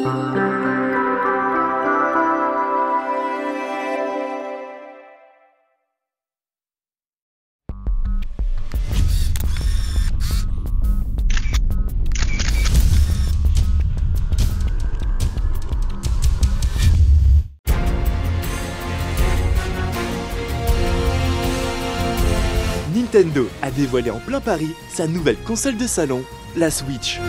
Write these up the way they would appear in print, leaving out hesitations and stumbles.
Nintendo a dévoilé en plein Paris sa nouvelle console de salon, la Switch.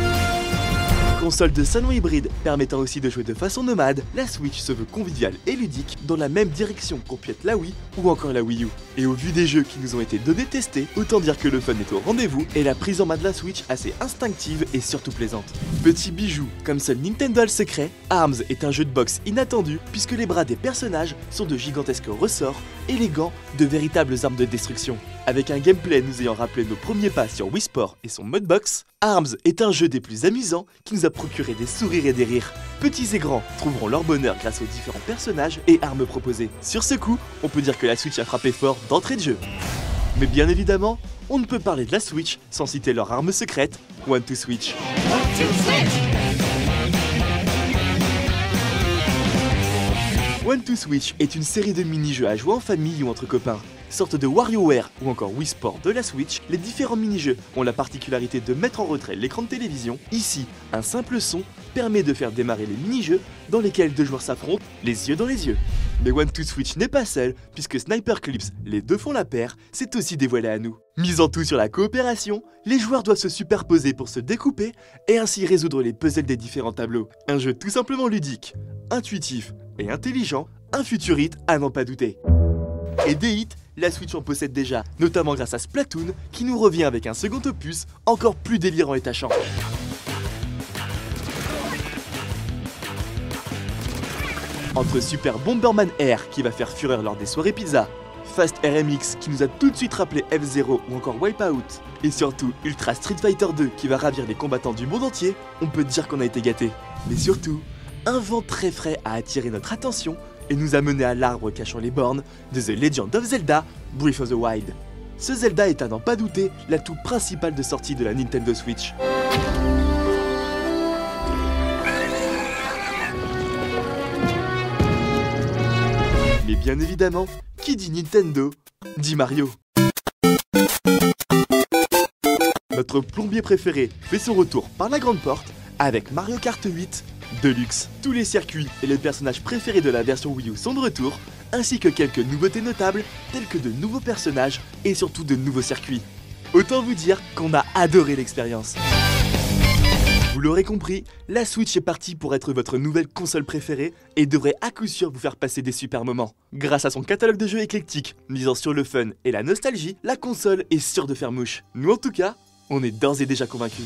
Console de salon hybride permettant aussi de jouer de façon nomade, la Switch se veut conviviale et ludique dans la même direction qu'empiète la Wii ou encore la Wii U. Et au vu des jeux qui nous ont été donnés testés, autant dire que le fun est au rendez-vous et la prise en main de la Switch assez instinctive et surtout plaisante. Petit bijou, comme seul Nintendo a le secret, ARMS est un jeu de boxe inattendu puisque les bras des personnages sont de gigantesques ressorts et les gants de véritables armes de destruction. Avec un gameplay nous ayant rappelé nos premiers pas sur Wii Sport et son mode box, ARMS est un jeu des plus amusants qui nous a procuré des sourires et des rires. Petits et grands trouveront leur bonheur grâce aux différents personnages et armes proposées. Sur ce coup, on peut dire que la Switch a frappé fort d'entrée de jeu. Mais bien évidemment, on ne peut parler de la Switch sans citer leur arme secrète, One to Switch. One to Switch est une série de mini-jeux à jouer en famille ou entre copains. Sorte de WarioWare ou encore Wii Sport de la Switch, les différents mini-jeux ont la particularité de mettre en retrait l'écran de télévision. Ici, un simple son permet de faire démarrer les mini-jeux dans lesquels deux joueurs s'affrontent, les yeux dans les yeux. Mais One to Switch n'est pas seul, puisque Sniper Clips, les deux font la paire, s'est aussi dévoilé à nous. Misant tout sur la coopération, les joueurs doivent se superposer pour se découper et ainsi résoudre les puzzles des différents tableaux. Un jeu tout simplement ludique, intuitif et intelligent, un futur hit à n'en pas douter. Et des hits, la Switch en possède déjà, notamment grâce à Splatoon, qui nous revient avec un second opus encore plus délirant et tâchant. Entre Super Bomberman Air qui va faire fureur lors des soirées pizza, Fast RMX qui nous a tout de suite rappelé F-Zero ou encore Wipeout, et surtout Ultra Street Fighter 2 qui va ravir les combattants du monde entier, on peut dire qu'on a été gâtés. Mais surtout, un vent très frais a attiré notre attention et nous a mené à l'arbre cachant les bornes de The Legend of Zelda Breath of the Wild. Ce Zelda est à n'en pas douter l'atout principal de sortie de la Nintendo Switch. Mais bien évidemment, qui dit Nintendo, dit Mario. Notre plombier préféré fait son retour par la grande porte avec Mario Kart 8 Deluxe. Tous les circuits et les personnages préférés de la version Wii U sont de retour, ainsi que quelques nouveautés notables, telles que de nouveaux personnages et surtout de nouveaux circuits. Autant vous dire qu'on a adoré l'expérience. Vous l'aurez compris, la Switch est partie pour être votre nouvelle console préférée et devrait à coup sûr vous faire passer des super moments. Grâce à son catalogue de jeux éclectique, misant sur le fun et la nostalgie, la console est sûre de faire mouche. Nous en tout cas, on est d'ores et déjà convaincus.